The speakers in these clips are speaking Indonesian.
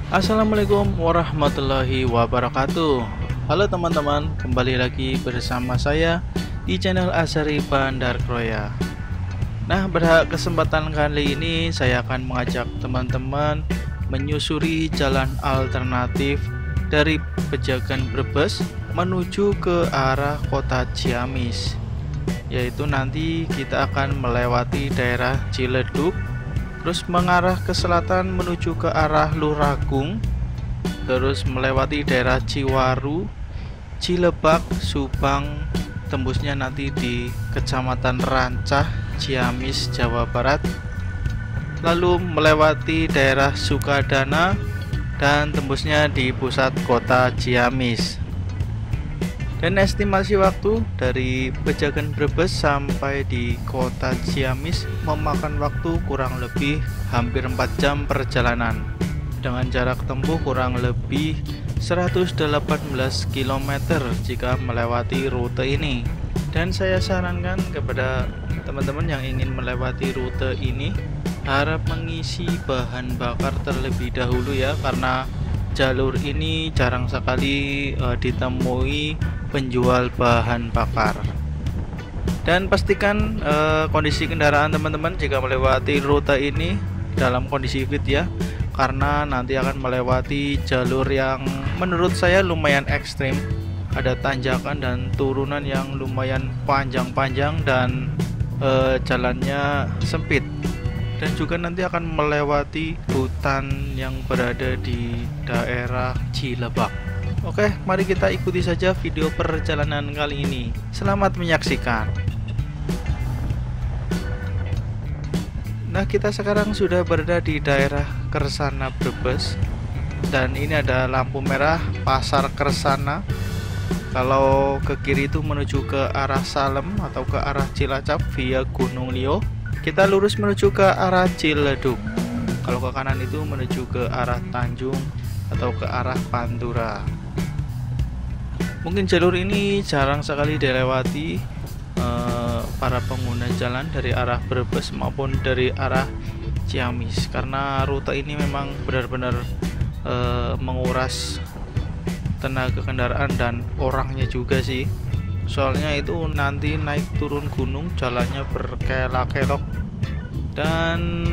Assalamualaikum warahmatullahi wabarakatuh. Halo teman-teman, kembali lagi bersama saya di channel Azhari Bandar Kroya. Nah, pada kesempatan kali ini saya akan mengajak teman-teman menyusuri jalan alternatif dari Pejagan Brebes menuju ke arah kota Ciamis. Yaitu nanti kita akan melewati daerah Ciledug, terus mengarah ke selatan menuju ke arah Luragung, terus melewati daerah Ciwaru, Cilebak, Subang, tembusnya nanti di Kecamatan Rancah, Ciamis, Jawa Barat, lalu melewati daerah Sukadana dan tembusnya di pusat kota Ciamis. Dan estimasi waktu dari Pejagan Brebes sampai di kota Ciamis memakan waktu kurang lebih hampir 4 jam perjalanan dengan jarak tempuh kurang lebih 118 km jika melewati rute ini. Dan saya sarankan kepada teman-teman yang ingin melewati rute ini harap mengisi bahan bakar terlebih dahulu ya, karena jalur ini jarang sekali ditemui penjual bahan bakar. Dan pastikan kondisi kendaraan teman-teman jika melewati rute ini dalam kondisi fit ya, karena nanti akan melewati jalur yang menurut saya lumayan ekstrim, ada tanjakan dan turunan yang lumayan panjang-panjang dan jalannya sempit, dan juga nanti akan melewati hutan yang berada di daerah Cilebak. Oke, mari kita ikuti saja video perjalanan kali ini. Selamat menyaksikan. Nah, kita sekarang sudah berada di daerah Kersana Brebes, dan ini ada lampu merah Pasar Kersana. Kalau ke kiri itu menuju ke arah Salem atau ke arah Cilacap via Gunung Lio. Kita lurus menuju ke arah Ciledug. Kalau ke kanan itu menuju ke arah Tanjung atau ke arah Pantura. Mungkin jalur ini jarang sekali dilewati para pengguna jalan dari arah Brebes maupun dari arah Ciamis, karena rute ini memang benar-benar menguras tenaga kendaraan dan orangnya juga sih. Soalnya itu nanti naik turun gunung jalannya berkelok-kelok, dan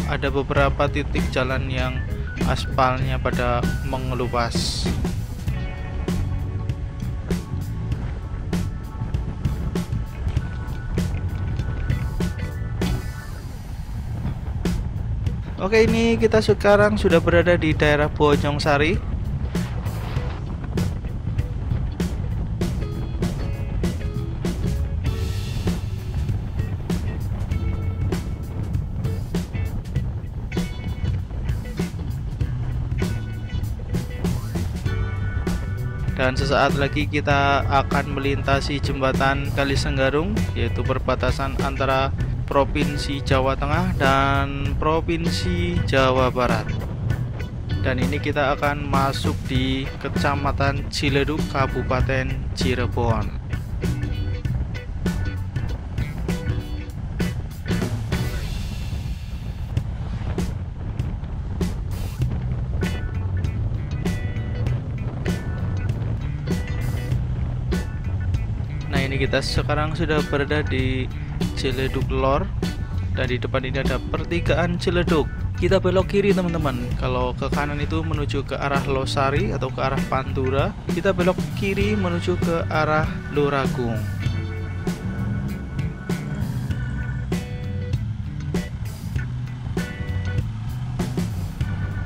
ada beberapa titik jalan yang aspalnya pada mengelupas. Oke, ini kita sekarang sudah berada di daerah Bojongsari. Dan sesaat lagi kita akan melintasi jembatan Kalisenggarung, yaitu perbatasan antara Provinsi Jawa Tengah dan Provinsi Jawa Barat. Dan ini kita akan masuk di Kecamatan Ciledug, Kabupaten Cirebon. Nah, ini kita sekarang sudah berada di Ciledug Lor, dan di depan ini ada pertigaan Ciledug. Kita belok kiri teman-teman. Kalau ke kanan itu menuju ke arah Losari atau ke arah Pantura, kita belok kiri menuju ke arah Luragung.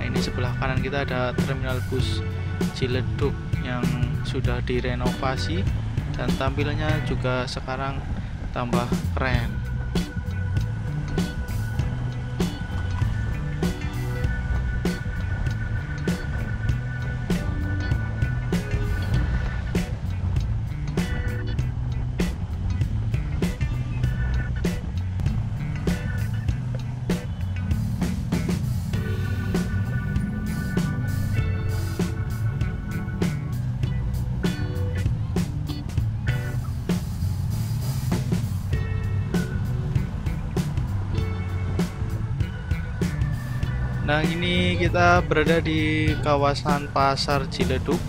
Nah, ini sebelah kanan kita ada terminal bus Ciledug yang sudah direnovasi, dan tampilannya juga sekarang tambah keren. Nah, ini kita berada di kawasan Pasar Ciledug,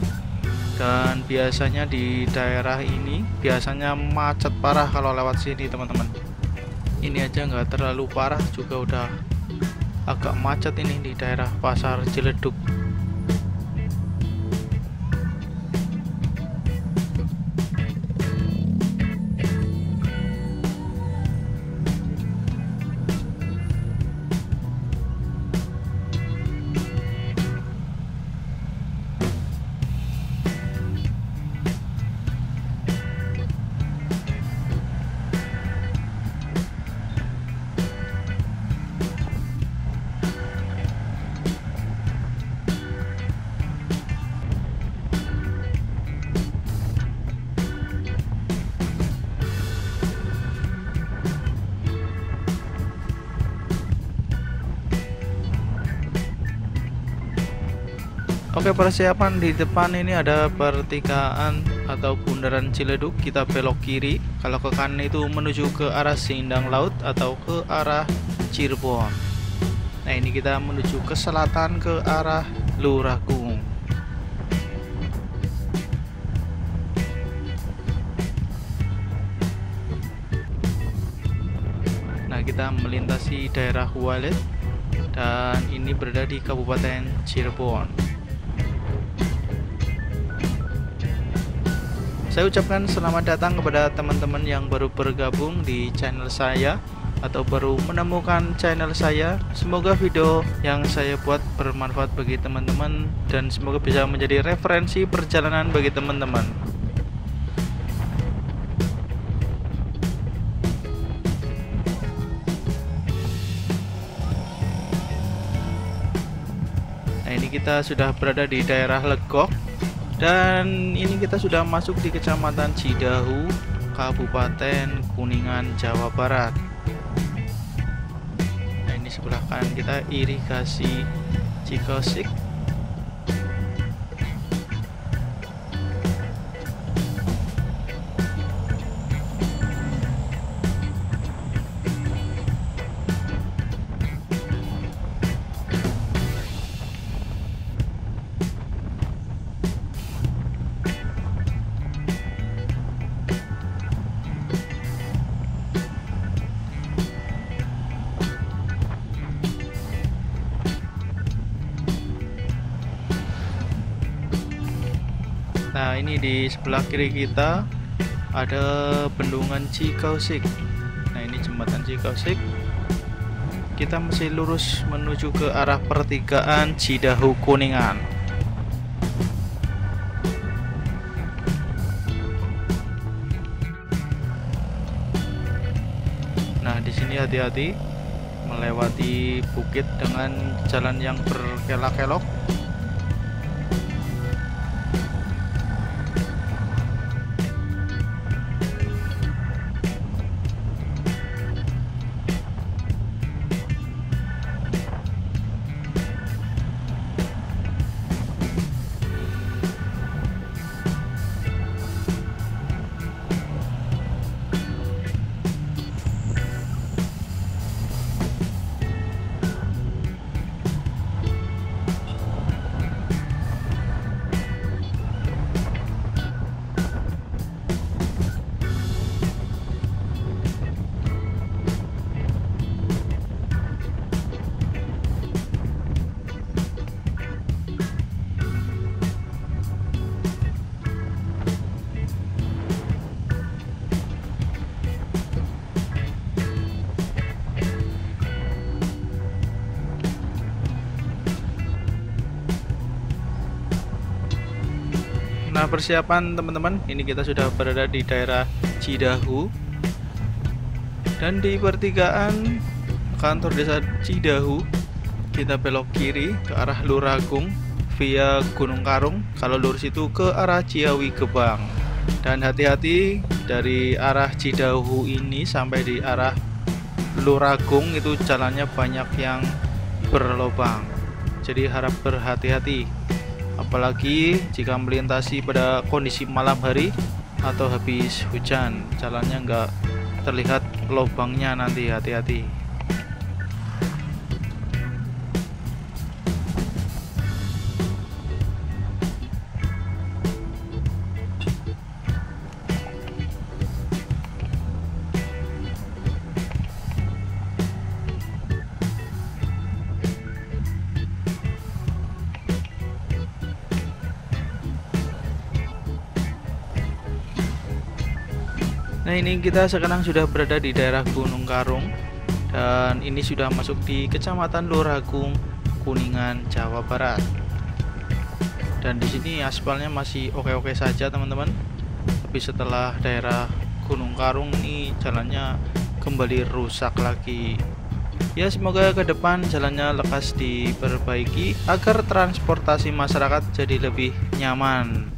dan biasanya di daerah ini biasanya macet parah kalau lewat sini teman-teman. Ini aja nggak terlalu parah juga udah agak macet ini di daerah Pasar Ciledug. Oke, persiapan di depan ini ada pertigaan atau bundaran Ciledug. Kita belok kiri, kalau ke kanan itu menuju ke arah Sindang Laut atau ke arah Cirebon. Nah, ini kita menuju ke selatan ke arah Luragung. Nah, kita melintasi daerah Walet dan ini berada di Kabupaten Cirebon. Saya ucapkan selamat datang kepada teman-teman yang baru bergabung di channel saya atau baru menemukan channel saya. Semoga video yang saya buat bermanfaat bagi teman-teman dan semoga bisa menjadi referensi perjalanan bagi teman-teman. Nah, ini kita sudah berada di daerah Legok. Dan ini kita sudah masuk di Kecamatan Cidahu, Kabupaten Kuningan, Jawa Barat. Nah, ini sebelah kanan kita irigasi Cikosik. Nah, ini di sebelah kiri kita ada bendungan Cikosik. Nah, ini jembatan Cikosik. Kita masih lurus menuju ke arah pertigaan Cidahu Kuningan. Nah, di sini hati-hati melewati bukit dengan jalan yang berkelok-kelok. Nah, persiapan teman-teman, ini kita sudah berada di daerah Cidahu, dan di pertigaan kantor desa Cidahu kita belok kiri ke arah Luragung via Gunung Karung. Kalau lurus itu ke arah Ciawi Gebang. Dan hati-hati dari arah Cidahu ini sampai di arah Luragung itu jalannya banyak yang berlobang, jadi harap berhati-hati, apalagi jika melintasi pada kondisi malam hari atau habis hujan, jalannya nggak terlihat lubangnya nanti, hati-hati. Nah, ini kita sekarang sudah berada di daerah Gunung Karung, dan ini sudah masuk di Kecamatan Luragung, Kuningan, Jawa Barat. Dan di sini aspalnya masih oke-oke saja teman-teman. Tapi setelah daerah Gunung Karung ini jalannya kembali rusak lagi. Ya, semoga ke depan jalannya lekas diperbaiki agar transportasi masyarakat jadi lebih nyaman.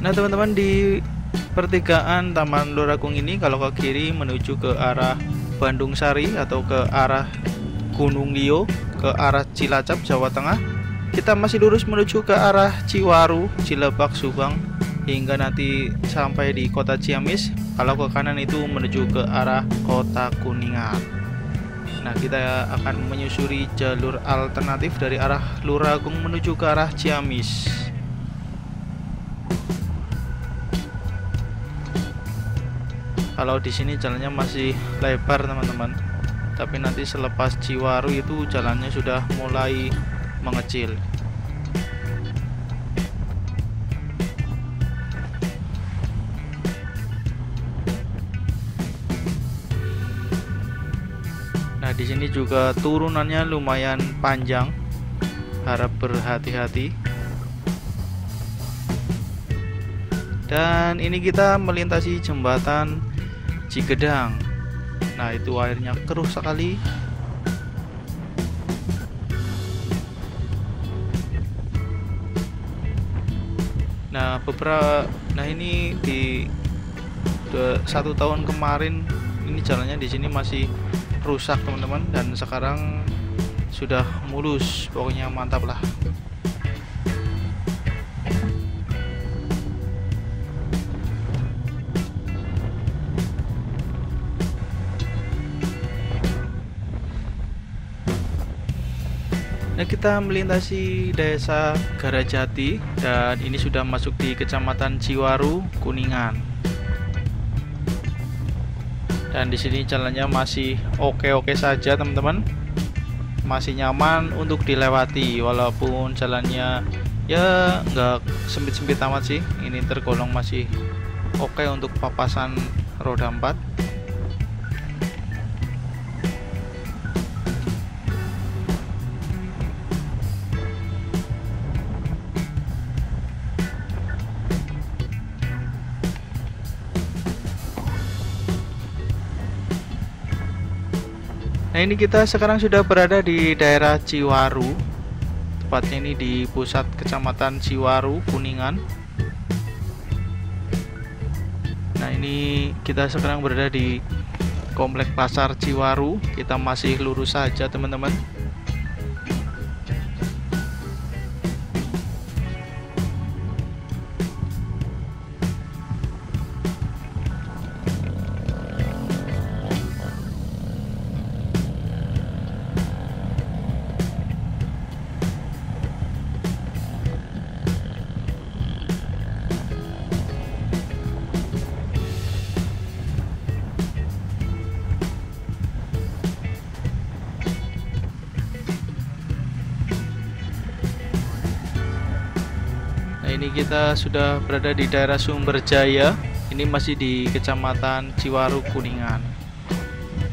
Nah teman-teman, di pertigaan Taman Luragung ini kalau ke kiri menuju ke arah Bandung Sari atau ke arah Gunung Lio, ke arah Cilacap, Jawa Tengah, kita masih lurus menuju ke arah Ciwaru, Cilebak, Subang, hingga nanti sampai di kota Ciamis. Kalau ke kanan itu menuju ke arah kota Kuningan. Nah, kita akan menyusuri jalur alternatif dari arah Luragung menuju ke arah Ciamis. Kalau di sini jalannya masih lebar teman-teman, tapi nanti selepas Ciwaru itu jalannya sudah mulai mengecil. Nah, di sini juga turunannya lumayan panjang, harap berhati-hati. Dan ini kita melintasi jembatan Cigedang. Nah, itu airnya keruh sekali. Nah, ini di 1 tahun kemarin ini jalannya di sini masih rusak teman-teman, dan sekarang sudah mulus, pokoknya mantap lah. Nah, kita melintasi desa Garajati, dan ini sudah masuk di Kecamatan Ciwaru, Kuningan. Dan di sini jalannya masih oke-oke saja teman-teman, masih nyaman untuk dilewati walaupun jalannya ya nggak sempit-sempit amat sih. Ini tergolong masih oke untuk papasan roda 4. Nah, ini kita sekarang sudah berada di daerah Ciwaru, tepatnya ini di pusat Kecamatan Ciwaru, Kuningan. Nah, ini kita sekarang berada di Komplek Pasar Ciwaru. Kita masih lurus saja teman-teman. Ini kita sudah berada di daerah Sumberjaya. Ini masih di Kecamatan Ciwaru, Kuningan.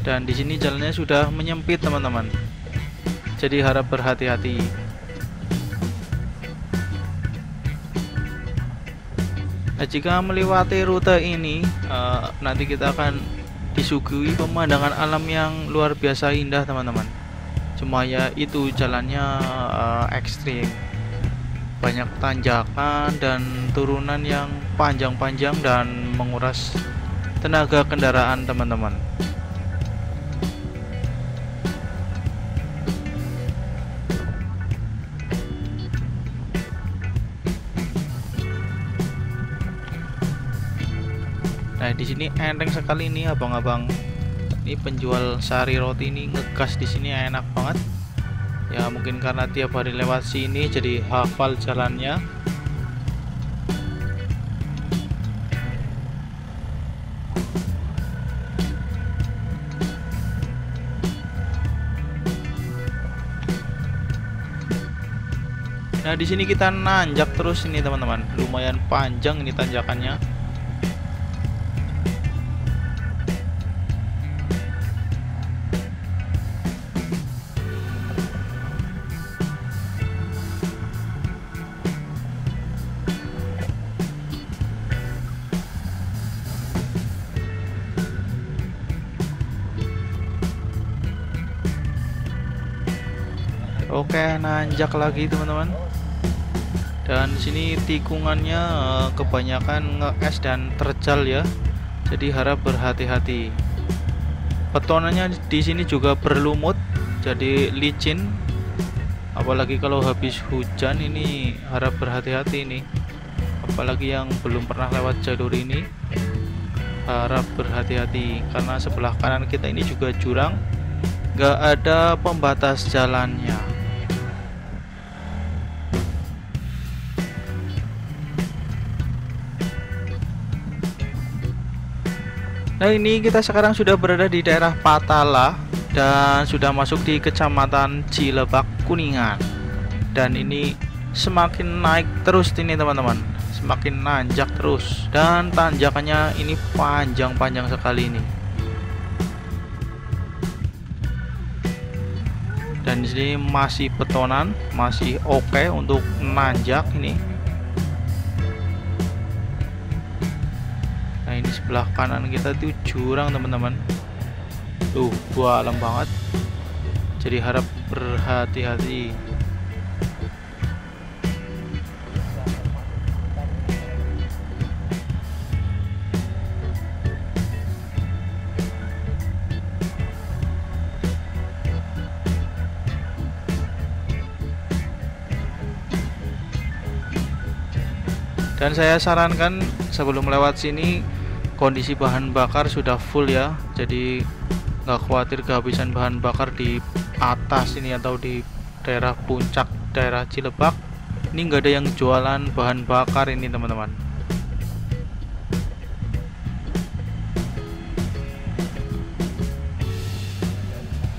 Dan di sini jalannya sudah menyempit teman-teman, jadi harap berhati-hati. Nah, jika melewati rute ini, nanti kita akan disuguhi pemandangan alam yang luar biasa indah teman-teman. Cuma ya itu jalannya ekstrim, banyak tanjakan dan turunan yang panjang-panjang dan menguras tenaga kendaraan teman-teman. Nah, di sini enteng sekali nih abang-abang. Ini penjual sari roti ini ngegas di sini enak banget. Ya mungkin karena tiap hari lewat sini jadi hafal jalannya. Nah, di sini kita nanjak terus ini teman-teman. Lumayan panjang ini tanjakannya. Oke, nanjak lagi teman-teman. Dan sini tikungannya kebanyakan nge-es dan terjal ya. Jadi harap berhati-hati. Petonannya di sini juga berlumut, jadi licin. Apalagi kalau habis hujan ini harap berhati-hati ini. Apalagi yang belum pernah lewat jalur ini harap berhati-hati karena sebelah kanan kita ini juga jurang, gak ada pembatas jalannya. Nah, ini kita sekarang sudah berada di daerah Patala dan sudah masuk di Kecamatan Cilebak, Kuningan. Dan ini semakin naik terus ini teman-teman, semakin nanjak terus dan tanjakannya ini panjang-panjang sekali ini. Dan di sini masih betonan, masih oke untuk nanjak ini. Nah, ini sebelah kanan kita tuh jurang teman-teman. Tuh, dalam banget. Jadi harap berhati-hati. Dan saya sarankan sebelum lewat sini kondisi bahan bakar sudah full ya, jadi nggak khawatir kehabisan bahan bakar di atas ini atau di daerah puncak daerah Cilebak. Ini nggak ada yang jualan bahan bakar ini teman-teman.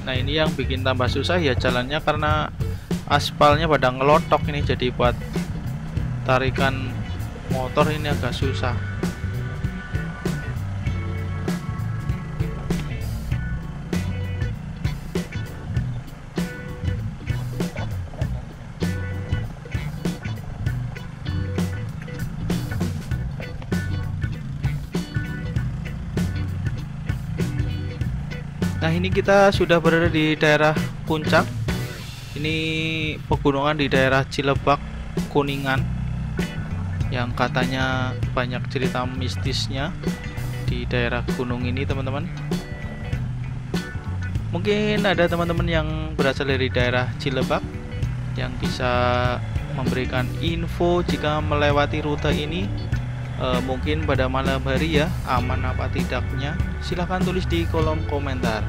Nah, ini yang bikin tambah susah ya jalannya karena aspalnya pada ngelotok ini, jadi buat tarikan motor ini agak susah. Nah, ini kita sudah berada di daerah puncak. Ini pegunungan di daerah Cilebak, Kuningan, yang katanya banyak cerita mistisnya di daerah gunung ini teman-teman. Mungkin ada teman-teman yang berasal dari daerah Cilebak yang bisa memberikan info jika melewati rute ini. Mungkin pada malam hari ya, aman apa tidaknya, silahkan tulis di kolom komentar.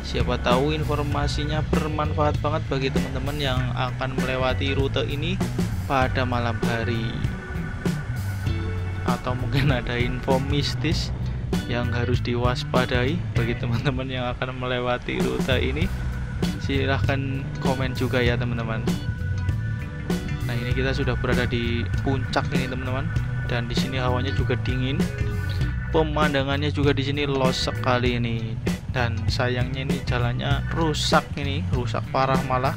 Siapa tahu informasinya bermanfaat banget bagi teman-teman yang akan melewati rute ini pada malam hari. Atau mungkin ada info mistis yang harus diwaspadai bagi teman-teman yang akan melewati rute ini. Silahkan komen juga ya teman-teman. Nah, ini kita sudah berada di puncak ini teman-teman. Dan di sini hawanya juga dingin, pemandangannya juga di sini los sekali ini. Dan sayangnya ini jalannya rusak ini, rusak parah malah,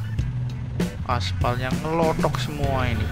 aspalnya ngelotok semua ini.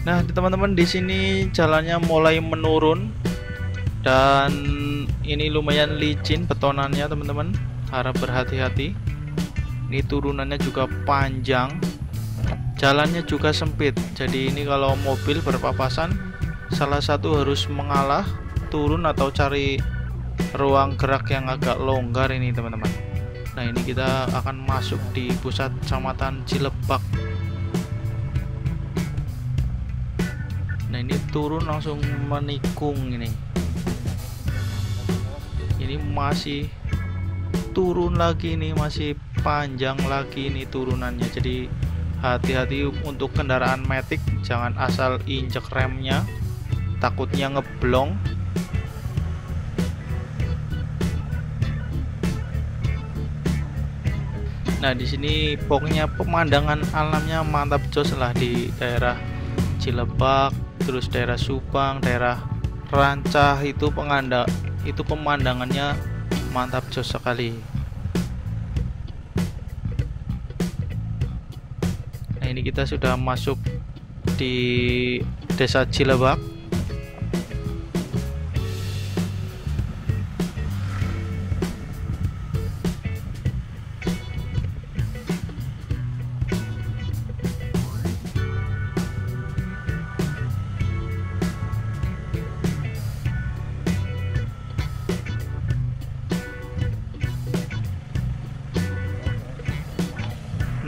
Nah, teman-teman, di sini jalannya mulai menurun dan ini lumayan licin betonannya, teman-teman. Harap berhati-hati. Ini turunannya juga panjang. Jalannya juga sempit. Jadi ini kalau mobil berpapasan, salah satu harus mengalah, turun atau cari ruang gerak yang agak longgar ini, teman-teman. Nah, ini kita akan masuk di pusat kecamatan Cilebak. Nah, ini turun langsung menikung ini. Ini masih turun lagi nih, masih panjang lagi ini turunannya. Jadi hati-hati untuk kendaraan matic, jangan asal injek remnya, takutnya ngeblong. Nah, di sini pokoknya pemandangan alamnya mantap jos lah di daerah Cilebak, terus daerah Subang, daerah Rancah, itu pemandangannya mantap jos sekali. Nah, ini kita sudah masuk di desa Cilebak.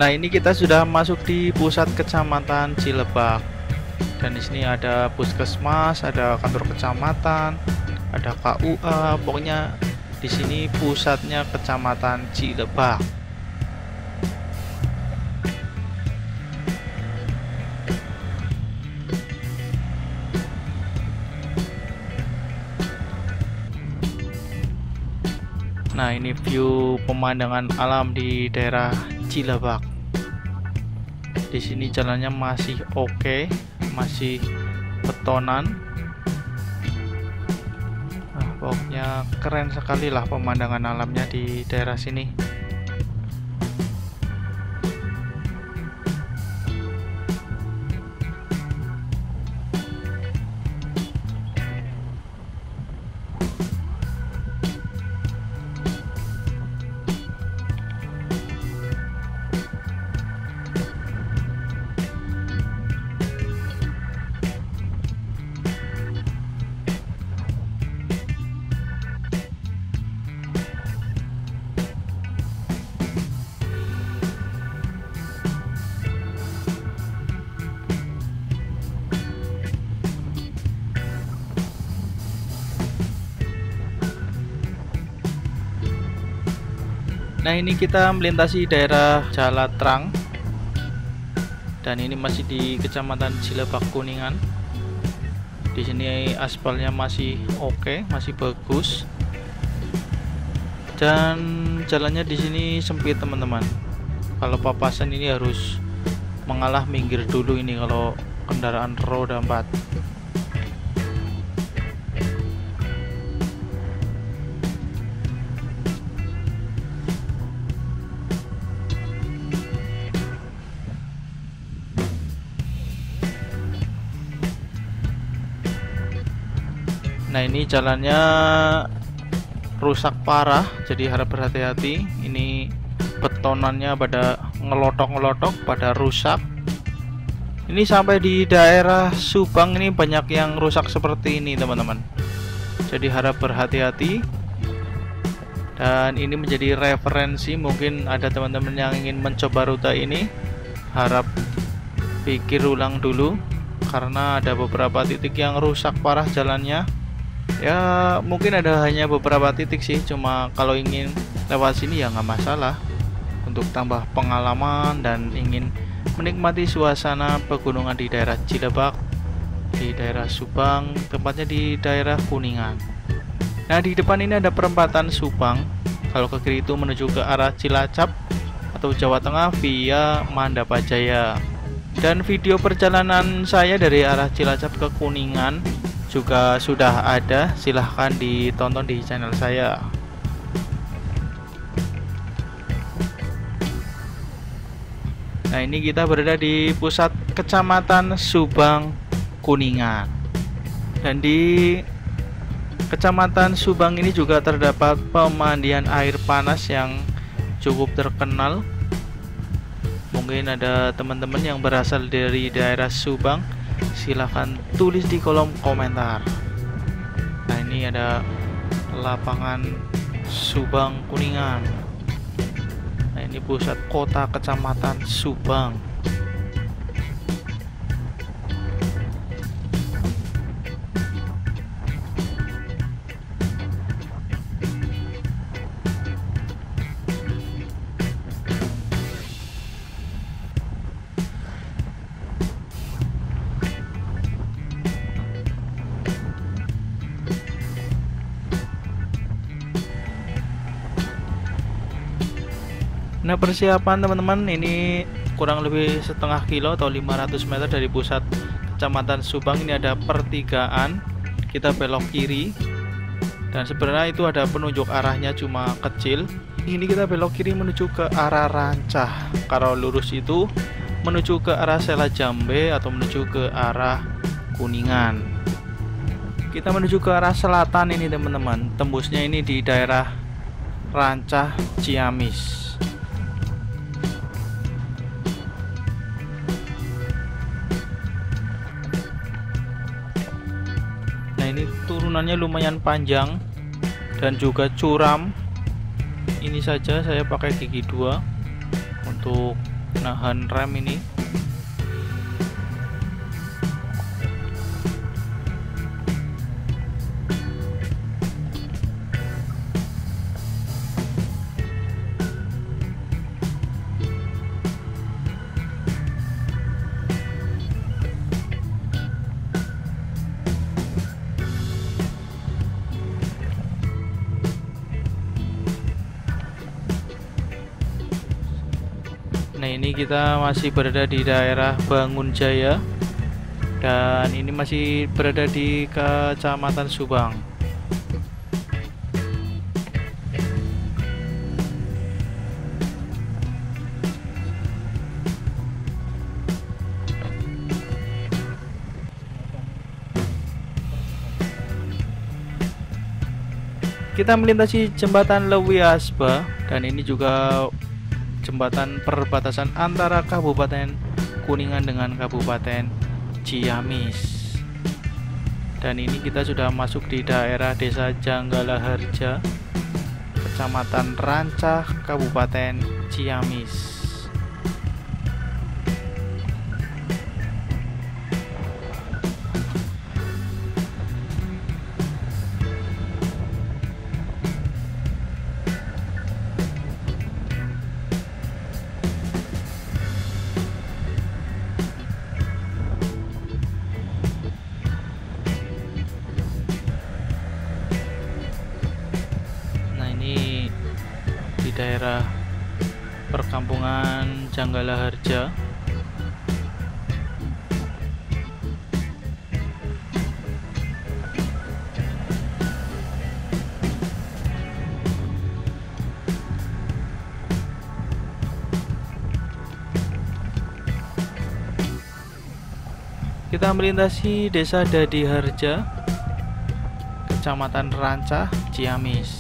Nah, ini kita sudah masuk di pusat kecamatan Cilebak. Dan di sini ada puskesmas, ada kantor kecamatan, ada KUA. Pokoknya di sini pusatnya kecamatan Cilebak. Nah, ini view pemandangan alam di daerah Cilebak. Di sini jalannya masih oke, masih betonan. Nah, pokoknya keren sekali lah pemandangan alamnya di daerah sini. Nah, ini kita melintasi daerah Jalatrang, dan ini masih di Kecamatan Cilebak Kuningan. Di sini aspalnya masih oke, masih bagus, dan jalannya di sini sempit, teman-teman. Kalau papasan ini harus mengalah minggir dulu ini kalau kendaraan roda 4. Nah, ini jalannya rusak parah, jadi harap berhati-hati. Ini betonannya pada ngelotok-ngelotok, pada rusak. Ini sampai di daerah Subang ini banyak yang rusak seperti ini, teman-teman. Jadi harap berhati-hati. Dan ini menjadi referensi, mungkin ada teman-teman yang ingin mencoba rute ini, harap pikir ulang dulu, karena ada beberapa titik yang rusak parah jalannya. Ya, mungkin ada hanya beberapa titik sih, cuma kalau ingin lewat sini ya nggak masalah, untuk tambah pengalaman dan ingin menikmati suasana pegunungan di daerah Cilebak, di daerah Subang, tempatnya di daerah Kuningan. Nah, di depan ini ada perempatan Subang. Kalau ke kiri itu menuju ke arah Cilacap atau Jawa Tengah via Mandapajaya. Dan video perjalanan saya dari arah Cilacap ke Kuningan juga sudah ada, silahkan ditonton di channel saya. Nah, ini kita berada di pusat kecamatan Subang, Kuningan. Dan di Kecamatan Subang ini juga terdapat pemandian air panas yang cukup terkenal. Mungkin ada teman-teman yang berasal dari daerah Subang, silahkan tulis di kolom komentar. Nah, ini ada lapangan Subang Kuningan. Nah, ini pusat kota Kecamatan Subang. Nah, persiapan teman-teman ini kurang lebih setengah kilo atau 500 meter dari pusat Kecamatan Subang. Ini ada pertigaan, kita belok kiri, dan sebenarnya itu ada penunjuk arahnya cuma kecil. Ini kita belok kiri menuju ke arah Rancah. Kalau lurus itu menuju ke arah Sela Jambe atau menuju ke arah Kuningan. Kita menuju ke arah selatan ini teman-teman, tembusnya ini di daerah Rancah Ciamis. Ini turunannya lumayan panjang dan juga curam. Ini saja saya pakai gigi 2 untuk nahan rem ini. Nah, ini kita masih berada di daerah Bangunjaya dan ini masih berada di Kecamatan Subang. Kita melintasi jembatan Lewi Asba dan ini juga jembatan perbatasan antara Kabupaten Kuningan dengan Kabupaten Ciamis. Dan ini kita sudah masuk di daerah Desa Janggalaharja, Kecamatan Rancah, Kabupaten Ciamis. Di daerah perkampungan Janggalaharja. Kita melintasi Desa Dadiharja, Kecamatan Rancah, Ciamis.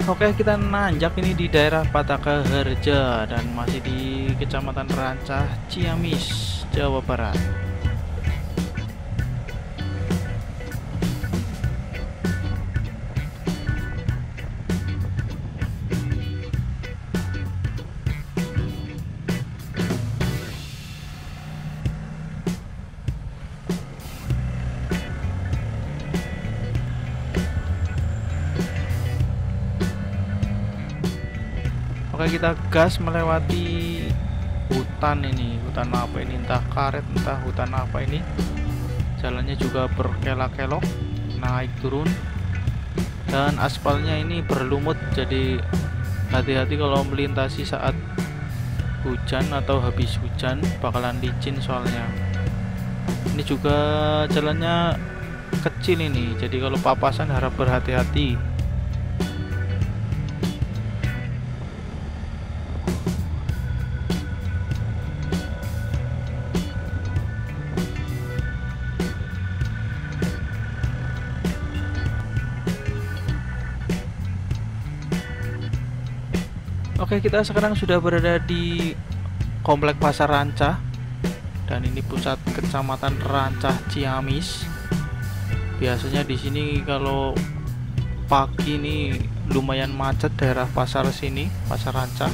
Oke, kita nanjak ini di daerah Pataka Harja dan masih di Kecamatan Rancah, Ciamis, Jawa Barat. Oke, kita gas melewati hutan ini. Hutan apa ini? Entah karet, entah hutan apa ini. Jalannya juga berkelok-kelok, naik turun. Dan aspalnya ini berlumut, jadi hati-hati kalau melintasi saat hujan atau habis hujan, bakalan licin soalnya. Ini juga jalannya kecil ini, jadi kalau papasan harap berhati-hati. Oke, kita sekarang sudah berada di Komplek Pasar Rancah, dan ini pusat Kecamatan Rancah Ciamis. Biasanya di sini kalau pagi ini lumayan macet daerah pasar sini, Pasar Rancah.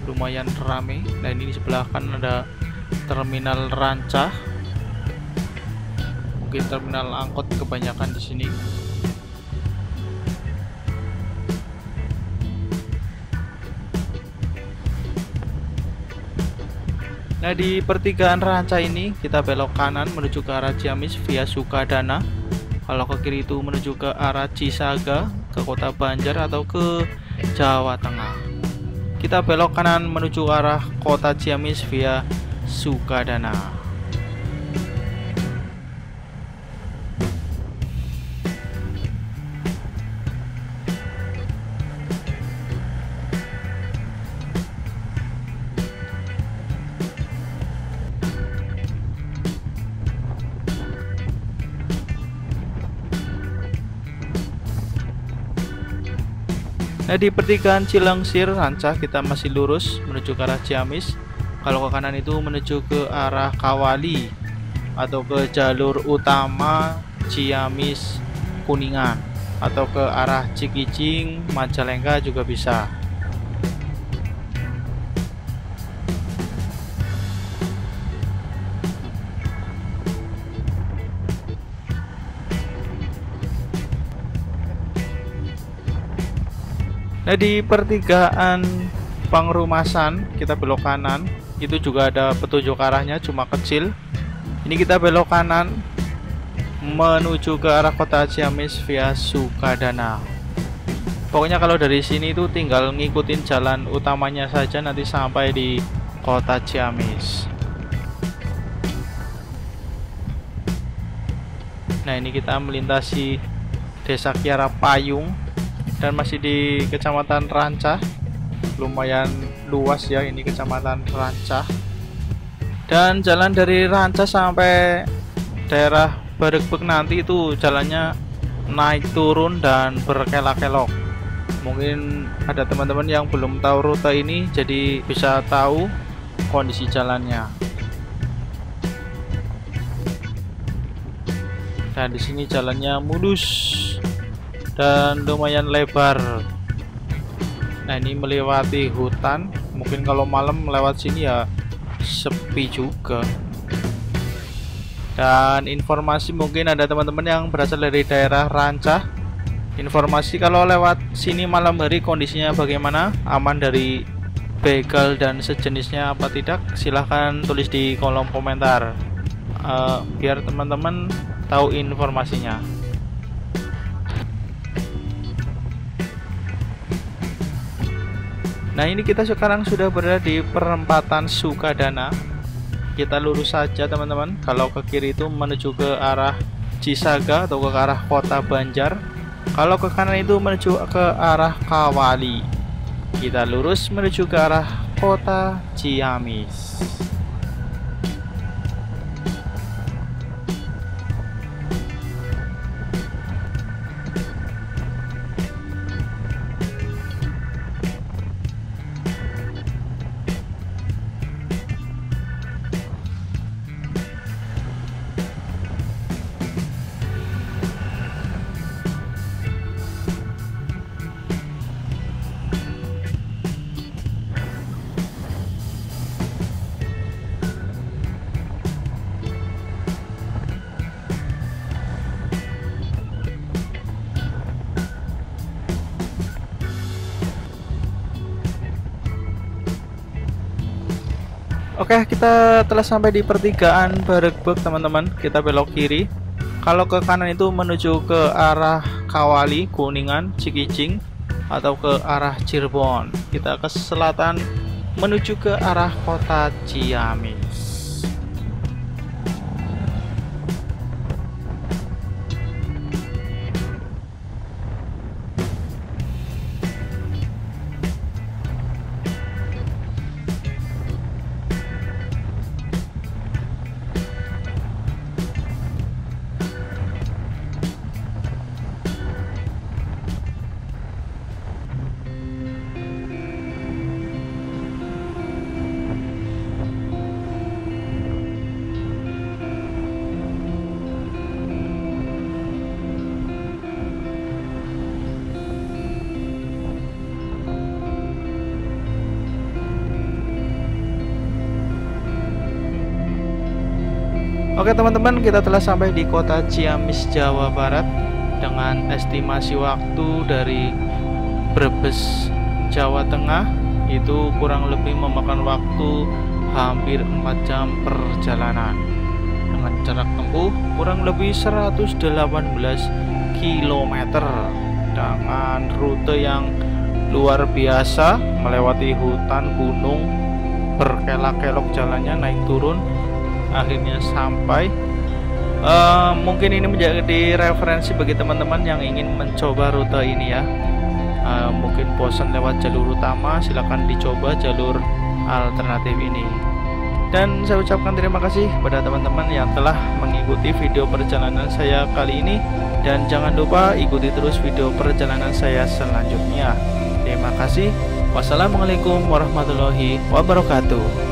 Lumayan rame. Nah, ini di sebelah kan ada Terminal Rancah. Mungkin terminal angkot kebanyakan di sini. Nah, di pertigaan Rancah ini kita belok kanan menuju ke arah Ciamis via Sukadana. Kalau ke kiri itu menuju ke arah Cisaga, ke Kota Banjar atau ke Jawa Tengah. Kita belok kanan menuju arah Kota Ciamis via Sukadana. Nah, di pertigaan Cilengsir Rancah kita masih lurus menuju ke arah Ciamis. Kalau ke kanan itu menuju ke arah Kawali atau ke jalur utama Ciamis Kuningan, atau ke arah Cikijing Majalengka juga bisa. Nah, di pertigaan Pangrumasan kita belok kanan, itu juga ada petunjuk arahnya, cuma kecil. Ini kita belok kanan menuju ke arah Kota Ciamis via Sukadana. Pokoknya kalau dari sini itu tinggal ngikutin jalan utamanya saja, nanti sampai di Kota Ciamis. Nah, ini kita melintasi Desa Kiara Payung dan masih di Kecamatan Rancah. Lumayan luas ya ini Kecamatan Rancah. Dan jalan dari Rancah sampai daerah Baregbeg nanti itu jalannya naik turun dan berkelok-kelok. Mungkin ada teman-teman yang belum tahu rute ini, jadi bisa tahu kondisi jalannya. Dan di sini jalannya mulus dan lumayan lebar. Nah, ini melewati hutan. Mungkin kalau malam lewat sini ya sepi juga. Dan informasi, mungkin ada teman-teman yang berasal dari daerah Rancah. Informasi kalau lewat sini malam hari kondisinya bagaimana, aman dari begal dan sejenisnya apa tidak, silahkan tulis di kolom komentar biar teman-teman tahu informasinya. Nah, ini kita sekarang sudah berada di perempatan Sukadana. Kita lurus saja teman-teman. Kalau ke kiri itu menuju ke arah Cisaga atau ke arah Kota Banjar. Kalau ke kanan itu menuju ke arah Kawali. Kita lurus menuju ke arah Kota Ciamis. Oke, kita telah sampai di pertigaan Baregbeg teman-teman. Kita belok kiri. Kalau ke kanan itu menuju ke arah Kawali, Kuningan, Cikijing atau ke arah Cirebon. Kita ke selatan menuju ke arah Kota Ciamis. Oke teman-teman, kita telah sampai di kota Ciamis, Jawa Barat dengan estimasi waktu dari Brebes, Jawa Tengah itu kurang lebih memakan waktu hampir 4 jam perjalanan dengan jarak tempuh kurang lebih 118 km dengan rute yang luar biasa, melewati hutan, gunung, berkelok-kelok jalannya, naik turun, akhirnya sampai. Mungkin ini menjadi referensi bagi teman-teman yang ingin mencoba rute ini ya. Mungkin bosan lewat jalur utama, silahkan dicoba jalur alternatif ini. Dan saya ucapkan terima kasih kepada teman-teman yang telah mengikuti video perjalanan saya kali ini, dan jangan lupa ikuti terus video perjalanan saya selanjutnya. Terima kasih. Wassalamualaikum warahmatullahi wabarakatuh.